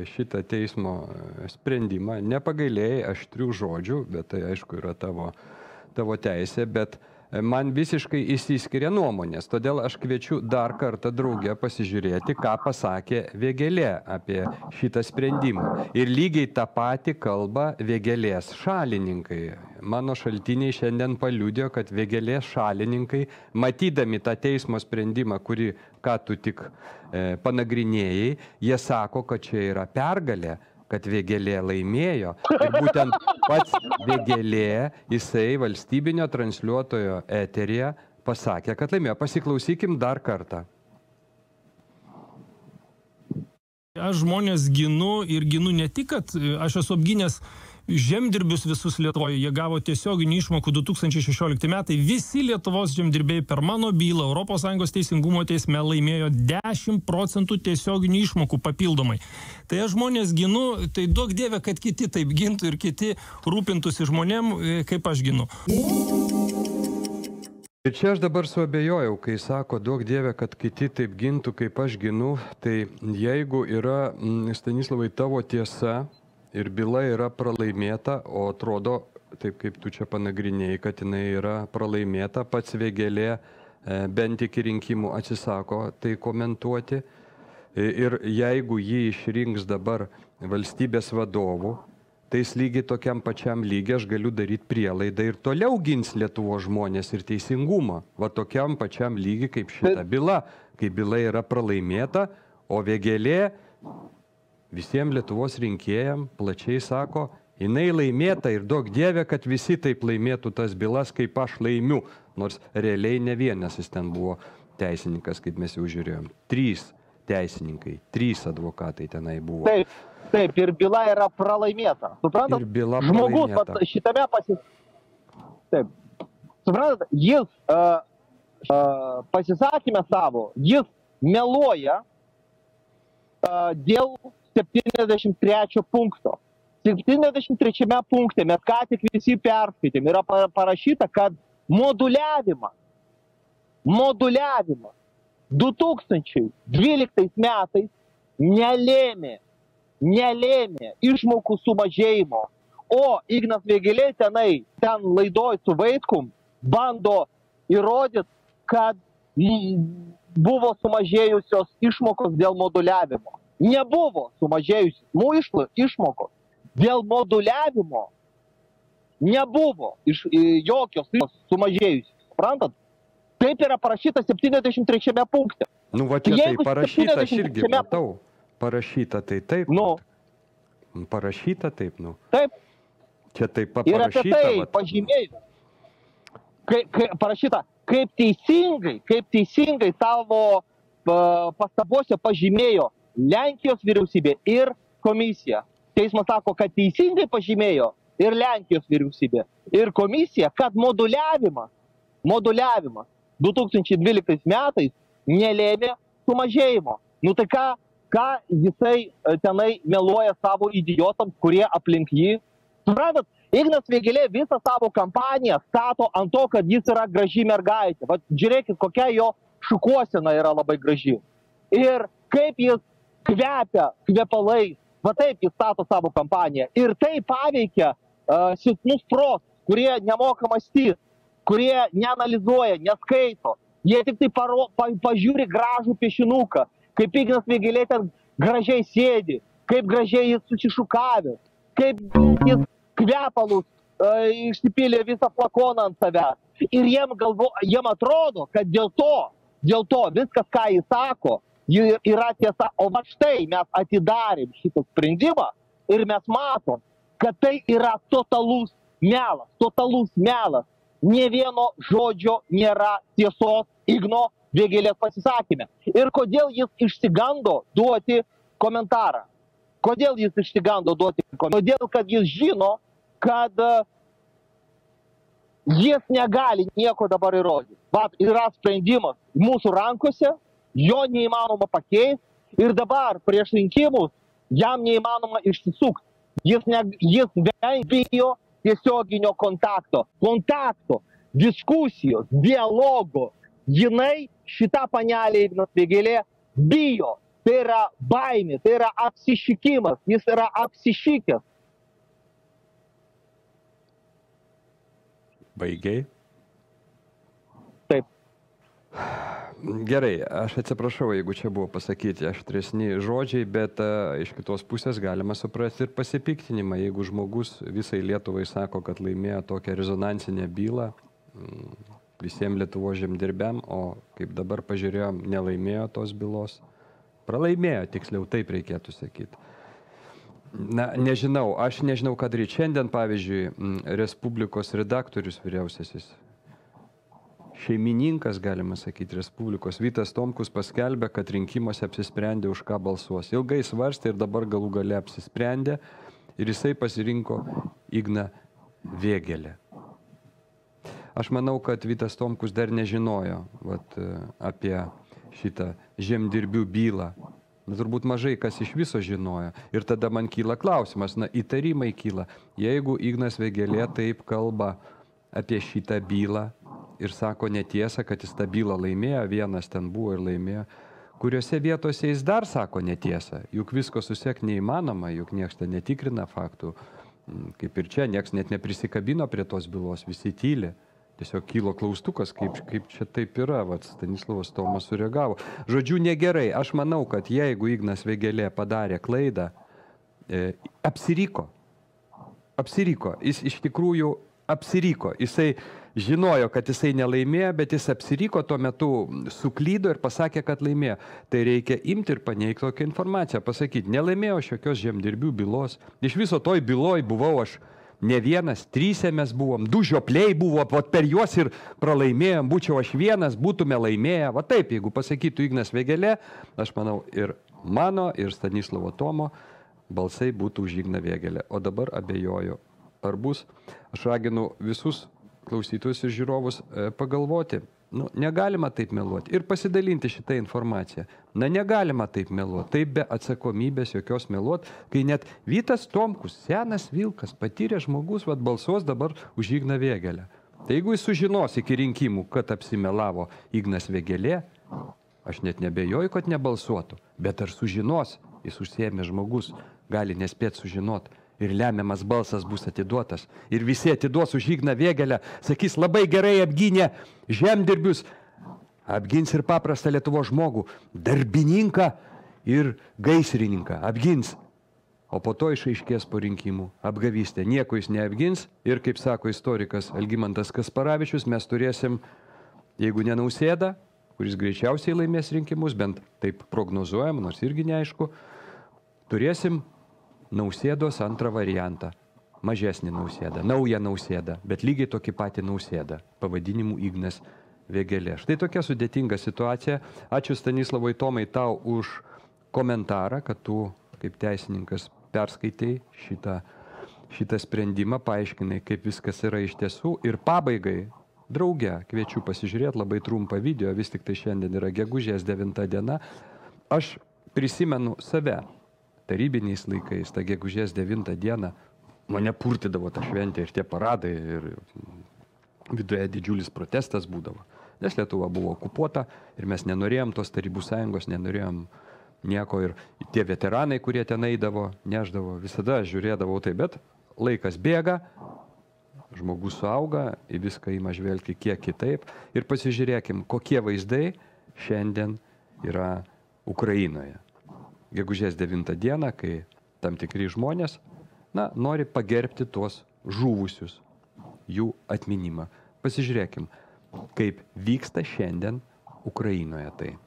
šitą teismo sprendimą. Nepagailėjai aštrių žodžių, bet tai aišku yra tavo teisė, bet man visiškai išsiskiria nuomonės. Todėl aš kviečiu dar kartą drauge pasižiūrėti, ką pasakė Vėgėlė apie šitą sprendimą. Ir lygiai tą patį kalba Vėgėlės šalininkai. Mano šaltiniai šiandien paliudėjo, kad Vėgėlės šalininkai, matydami tą teismo sprendimą, kurį ką tu tik panagrinėjai, jie sako, kad čia yra pergalė, kad Vėgėlė laimėjo. Ir būtent pats Vėgėlė, jisai valstybinio transliuotojo eteryje pasakė, kad laimėjo. Pasiklausykim dar kartą. Aš žmonės ginu ir ginu ne tik, kad aš esu apgynęs žemdirbius visus Lietuvoje. Jie gavo tiesioginių išmokų 2016 metai. Visi Lietuvos žemdirbėjai per mano bylą ES teisingumo teisme laimėjo 10% tiesioginių išmokų papildomai. Tai aš žmonės ginu, tai duok Dieve, kad kiti taip gintų ir kiti rūpintųsi žmonėm, kaip aš ginu. Ir čia aš dabar suabejojau, kai sako, duok Dieve, kad kiti taip gintų, kaip aš ginu, tai jeigu yra, Stanislavai, tavo tiesa, ir byla yra pralaimėta, o atrodo, taip kaip tu čia panagrinėjai, kad jinai yra pralaimėta, pats Vėgėlė bent iki rinkimų atsisako tai komentuoti. Ir jeigu jį išrinks dabar valstybės vadovų, tai lygiai tokiam pačiam lygiai aš galiu daryti prielaidą ir toliau gins Lietuvos žmonės ir teisingumą. Va tokiam pačiam lygiai kaip šita byla, kai byla yra pralaimėta, o Vėgėlė visiems Lietuvos rinkėjams plačiai sako, jinai laimėta ir duok Dieve, kad visi taip laimėtų tas bylas, kaip aš laimiu. Nors realiai ne vienas jis ten buvo teisininkas, kaip mes jau žiūrėjom. 3 teisininkai, 3 advokatai tenai buvo. Taip, ir byla yra pralaimėta. Suprantat? Ir byla žmogus pralaimėta. Šitame Taip. Suprantat, jis pasisakymę savo, jis meluoja dėl 73 punkto. 73 punkte mes ką tik visi perskaitėm. Yra parašyta, kad moduliavimas 2012 metais nelėmė išmokų sumažėjimo. O Ignas Vėgėlė ten laidoj su Vaitkum bando įrodyti, kad buvo sumažėjusios išmokos dėl moduliavimo. Nebuvo sumažėjusios išmokos. Dėl moduliavimo nebuvo jokios sumažėjusios. Suprantat? Taip yra parašyta 73 punkte. Nu, va čia tai parašyta, aš irgi matau. Parašyta tai taip. Nu. Parašyta taip, nu. Taip. Čia taip parašyta. Ir apie tai pažymėjau. Parašyta, kaip teisingai savo pastabose pažymėjo Lenkijos vyriausybė ir komisija. Teismas sako, kad teisingai pažymėjo ir Lenkijos vyriausybė, ir komisija, kad moduliavimas 2012 metais nelėmė sumažėjimo. Nu tai ką jisai tenai meluoja savo idiotams, kurie aplink jį. Suprantat, Ignas Vėgėlė visą savo kampaniją stato ant to, kad jis yra graži mergaitė. Vat žiūrėkit, kokia jo šukuosena yra labai graži. Ir kaip jis kvepia kvepalais. Va taip jis stato savo kampaniją. Ir tai paveikia silpnus protus, kurie nemoka mąstyti. kurie neanalizuoja, neskaito. Jie tik tai pažiūri gražų piešinuką, kaip Ignas Vėgėlė ten gražiai sėdi, kaip gražiai jis susišukavęs, kaip jis kvepalus išsipylė visą flakoną ant savęs. Ir jiem atrodo, kad dėl to viskas, ką jis sako, yra tiesa. O va štai mes atidarėm šitą sprendimą ir mes matom, kad tai yra totalus melas. Nė vieno žodžio nėra tiesos Igno Vėgėlės pasisakyme. Ir kodėl jis išsigando duoti komentarą? Kodėl jis išsigando duoti komentarą? Todėl, kad jis žino, kad jis negali nieko dabar įrodyti. Vat yra sprendimas mūsų rankose, jo neįmanoma pakeisti ir dabar prieš rinkimus jam neįmanoma išsisukti. Jis bijo tiesioginio kontakto, diskusijos, dialogo. Jinai šita panelė Ignas Vėgėlė bijo. Tai yra baimė, tai yra apsišykimas, jis yra apsišykęs. Baigiai? Taip. Gerai, aš atsiprašau, jeigu čia buvo pasakyti aštresni žodžiai, bet iš kitos pusės galima suprasti ir pasipiktinimą. Jeigu žmogus visai Lietuvai sako, kad laimėjo tokią rezonansinę bylą visiems Lietuvos žemdirbiam, o kaip dabar pažiūrėjom, nelaimėjo tos bylos. Pralaimėjo, tiksliau taip reikėtų sakyti. Na, nežinau, aš nežinau, ką daryti. Šiandien, pavyzdžiui, Respublikos redaktorius vyriausiasis, šeimininkas, galima sakyti, Respublikos Vytas Tomkus paskelbė, kad rinkimuose apsisprendė, už ką balsuos. Ilgai svarstė ir dabar galų gale apsisprendė ir jisai pasirinko Igną Vėgėlę. Aš manau, kad Vytas Tomkus dar nežinojo apie šitą žemdirbių bylą. Turbūt mažai kas iš viso žinojo. Ir tada man kyla klausimas, įtarimai kyla. Jeigu Ignas Vėgėlė taip kalba apie šitą bylą ir sako netiesą, kad jis tą bylą laimėjo, vienas ten buvo ir laimėjo, kuriuose vietose jis dar sako netiesą. Juk visko susiekti neįmanoma, juk niekas ten netikrina faktų. Kaip ir čia, niekas net neprisikabino prie tos bylos, visi tyli. Tiesiog kylo klaustukas, kaip čia taip yra, Stanislavas Tomas sureagavo. Žodžiu, negerai. Aš manau, kad jeigu Ignas Vėgėlė padarė klaidą, apsiriko. Jis iš tikrųjų apsiriko. Jisai žinojo, kad jisai nelaimėjo, bet jis apsiriko, tuo metu suklydo ir pasakė, kad laimėjo. Tai reikia imti ir paneigti tokią informaciją, pasakyti, nelaimėjau šiokios žemdirbių bylos. Iš viso toj byloj buvau aš ne vienas, 3 mes buvom, 2 žiopliai buvo, per juos ir pralaimėjom, būčiau aš vienas, būtume laimėję. Va taip, jeigu pasakytų Ignas Vėgėlė, aš manau ir mano, ir Stanislavo Tomo balsai būtų už Igną Vėgėlę. O dabar abejoju, ar bus. Aš raginu visus klausytojus ir žiūrovus pagalvoti. Negalima taip meluoti ir pasidalinti šitą informaciją. Negalima taip meluoti, taip be atsakomybės jokios meluoti, kai net Vytas Tomkus, senas vilkas, patyrė žmogus, balsuos dabar už Igną Vėgėlę. Tai jeigu jis sužinos iki rinkimų, kad apsimelavo Ignas Vėgėlė, aš net nebejoju, kad nebalsuotų, bet ar sužinos, jis užsiėmė žmogus, gali nespėti sužinoti. Ir lemiamas balsas bus atiduotas. Ir visi atiduos už Igną Vėgėlę, sakys, labai gerai apgynė žemdirbius, apgins ir paprastą Lietuvos žmogų, darbininką ir gaisrininką, apgins. O po to išaiškės po rinkimų apgavystė. Nieko jis neapgins ir, kaip sako istorikas Algimantas Kasparavičius, mes turėsim, jeigu ne Nausėdą, kuris greičiausiai laimės rinkimus, bent taip prognozuojam, nors irgi neaišku, turėsim Nausėdos antrą variantą, mažesnį Nausėdą, naują Nausėdą, bet lygiai tokį patį Nausėdą, pavadinimu Ignas Vėgėlė. Štai tokia sudėtinga situacija. Ačiū Stanislavai Tomai tau už komentarą, kad tu kaip teisininkas perskaitei šitą sprendimą, paaiškinai, kaip viskas yra iš tiesų. Ir pabaigai, drauge, kviečiu pasižiūrėti labai trumpą video, vis tik tai šiandien yra gegužės 9 diena. Aš prisimenu save. Tarybiniais laikais, ta gegužės 9 dieną, mane purtydavo ta šventė ir tie paradai, ir viduje didžiulis protestas būdavo. Nes Lietuva buvo okupuota ir mes nenorėjom tos Tarybų sąjungos, nenorėjom nieko ir tie veteranai, kurie ten eidavo, neždavo, visada žiūrėdavau tai, bet laikas bėga, žmogus suauga, į viską ima žvelgti kiek kitaip ir pasižiūrėkim, kokie vaizdai šiandien yra Ukrainoje. Gegužės 9 dieną, kai tam tikri žmonės nori pagerbti tuos žuvusius, jų atminimą. Pasižiūrėkim, kaip vyksta šiandien Ukrainoje tai.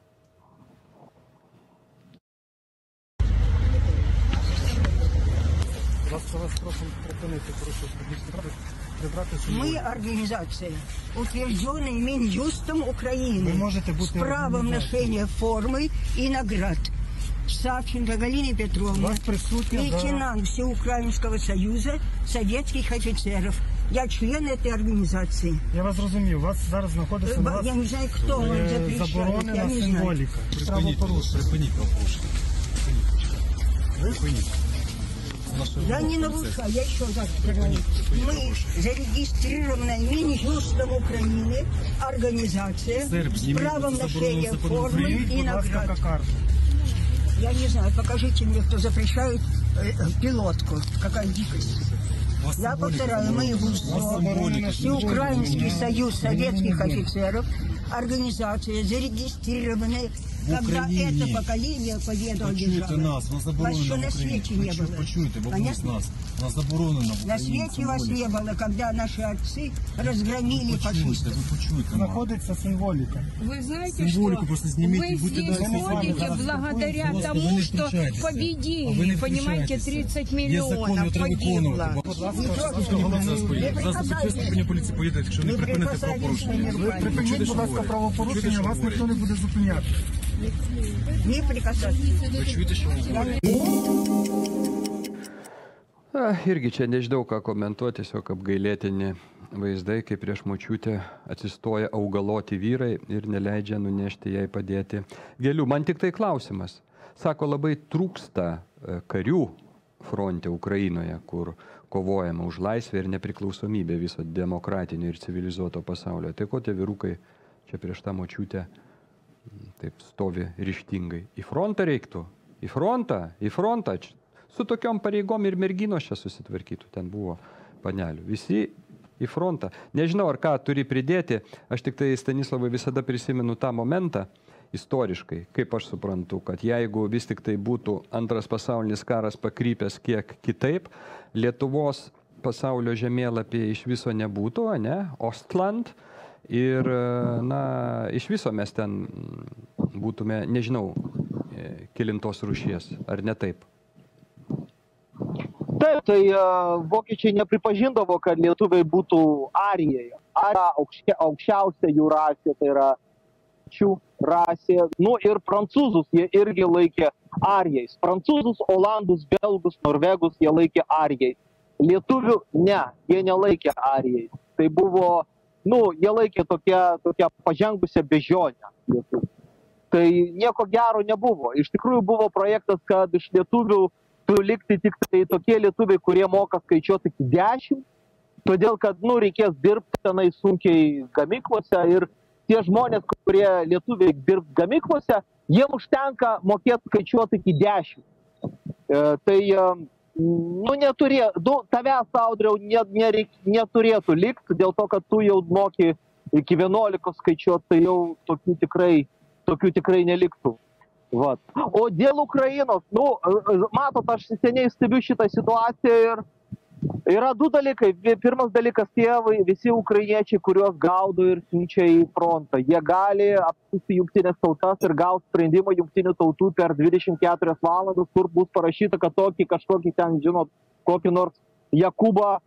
Мы организация, утвержденная Минюстом Украины с правом ношения формы и наград. Савченко Галина Петровна, лейтенант Всеукраинского союза советских офицеров. Я член этой организации. Я вас зрозумів, вас зараз знаходиться на вас Я не знаю, кто вам запрещает. заборонена символіка. Припиніть правопорушення. Припиніть. Я не нарушаю, я еще раз говорю. Мы зарегистрированная Минюстом Украины организация с правом ношения формы и наград. Я не знаю, покажите мне, кто запрещает пилотку. Какая дикость. Я повторяю, мы Всеукраинский союз советских офицеров, организация зарегистрированная, когда это поколение победу одержало. Вас еще на свете не было. Понятно? На свете вас не было, когда наши отцы разгромили фашистов. Находится символика. Вы знаете, что вы здесь ходите благодаря тому, что победили, понимаете, 30 миллионов погибло. Ви припиніть, будь ласка, правопорушення, вас ніхто не буде зупиняти. Не прикасайтесь. Ви чуєте, що Irgi čia nežinau ką komentuoti, tiesiog apgailėtini vaizdai, kai prieš močiutę atsistoja augaloti vyrai ir neleidžia nunešti jai padėti gėlių. Man tik tai klausimas. Sako, labai trūksta karių fronte Ukrainoje, kur kovojama už laisvę ir nepriklausomybę viso demokratinio ir civilizuoto pasaulio. Tai ko tie vyrukai čia prieš tą močiutę taip stovi ryžtingai? Į frontą reiktų? Į frontą? Į frontą? Su tokiom pareigom ir merginos čia susitvarkytų. Ten buvo panelių. Visi į frontą. Nežinau, ar ką turi pridėti. Aš tik tai, Stanislavai, visada prisimenu tą momentą istoriškai, kaip aš suprantu, kad jeigu vis tik tai būtų antras pasaulinis karas pakrypęs kiek kitaip, Lietuvos pasaulio žemėlapyje iš viso nebūtų, ne? Ostland. Ir, iš viso mes ten būtume, nežinau, kelintos rūšies, ar ne taip? Taip, tai vokiečiai nepripažindavo, kad lietuviai būtų Arijoje. Arija aukščiausia jų rasė, tai yra čių rasė. Nu ir prancūzus jie irgi laikė arijais. Prancūzus, olandus, belgus, norvegus jie laikė arijais. Lietuvių ne, jie nelaikė arijais. Tai buvo, jie laikė tokia pažengusią bežionę lietuvių. Tai nieko gero nebuvo. Iš tikrųjų buvo projektas, kad iš lietuvių turi likti tik tai tokie lietuviai, kurie moka skaičiuoti iki 10, todėl kad, reikės dirbti tenai sunkiai gamyklose ir tie žmonės, kurie lietuviai dirbs gamyklose, jiem užtenka mokėti skaičiuoti iki 10. Tai, tavęs, Audriau, neturėtų likti, dėl to, kad tu jau moki iki 11 skaičiuoti, tai jau tokių tikrai neliktų. Vat. O dėl Ukrainos, matot, aš seniai stebiu šitą situaciją ir yra du dalykai. Pirmas dalykas, visi ukrainiečiai, kuriuos gaudo ir siunčia į frontą, jie gali apsiųsti jungtinės tautas ir gauti sprendimą jungtinių tautų per 24 valandas, kur bus parašyta, kad kažkokį ten, kokį nors Jakubą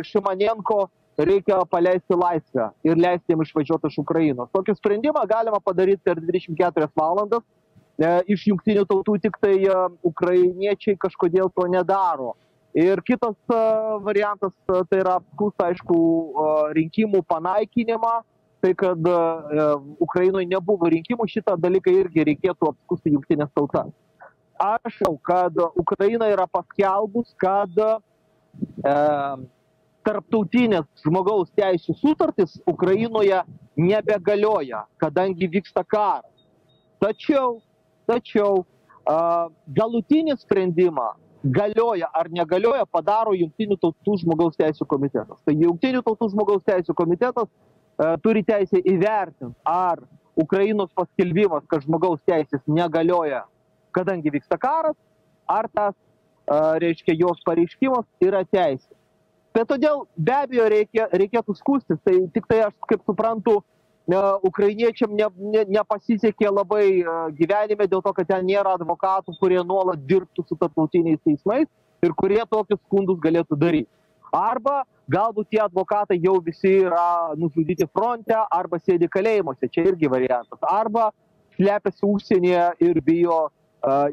Šimanenko reikia paleisti laisvę ir leisti jiem išvažiuoti iš Ukrainos. Tokį sprendimą galima padaryti per 24 valandas. Iš jungtinių tautų tik tai ukrainiečiai kažkodėl to nedaro. Ir kitas variantas, tai yra apskųst, aišku, rinkimų panaikinimą. Tai, kad Ukrainoje nebuvo rinkimų, šitą dalyką irgi reikėtų apskūsti jungtinės tautas. Aš žinau, kad Ukraina yra paskelbus, kad tarptautinės žmogaus teisų sutartys Ukrainoje nebegalioja, kadangi vyksta karas. Tačiau galutinį sprendimą galioja ar negalioja, padaro Jungtinių tautų žmogaus teisų komitetas. Tai Jungtinių tautų žmogaus teisų komitetas turi teisę įvertinti, ar Ukrainos paskelbimas, kad žmogaus teisės negalioja, kadangi vyksta karas, ar tas, reiškia, jos pareiškimas yra teisė. Bet todėl be abejo reikėtų skųstis, tai tik tai aš kaip suprantu, ukrainiečiam nepasisekė labai gyvenime dėl to, kad ten nėra advokatų, kurie nuolat dirbtų su tarptautiniais teismais ir kurie tokius skundus galėtų daryti. Arba galbūt tie advokatai jau visi yra nužudyti fronte arba sėdi kalėjimuose, čia irgi variantas. Arba slepiasi užsienyje ir bijo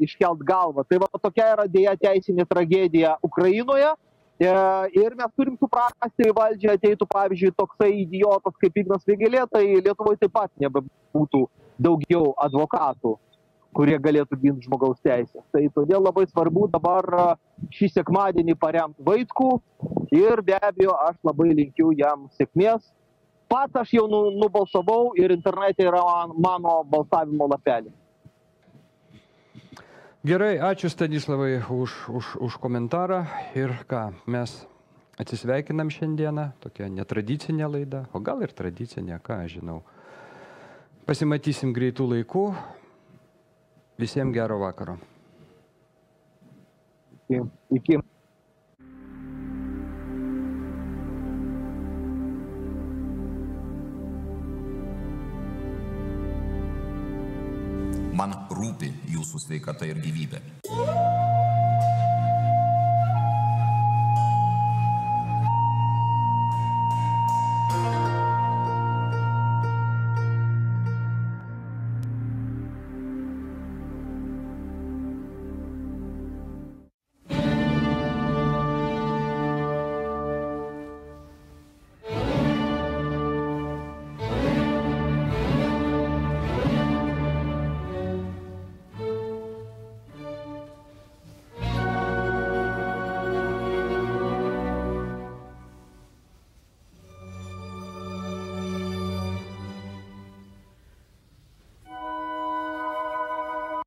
iškelt galvą. Tai va tokia yra dėja teisinė tragedija Ukrainoje. Ir mes turim suprasti, valdžia ateitų, pavyzdžiui, toksai idiotas kaip Ignas Vėgėlė, tai Lietuvoje taip pat nebebūtų daugiau advokatų, kurie galėtų ginti žmogaus teisės. Tai todėl labai svarbu dabar šį sekmadienį paremti Vaitkų ir be abejo aš labai linkiu jam sėkmės. Pats aš jau nubalsavau ir internete yra mano balsavimo lapelė. Gerai, ačiū Stanislavai už komentarą ir ką, mes atsisveikinam šiandieną, tokia netradicinė laida, o gal ir tradicinė, ką aš žinau. Pasimatysim greitų laikų, visiems gero vakaro. Iki. Man rūpi jūsų sveikata ir gyvybė.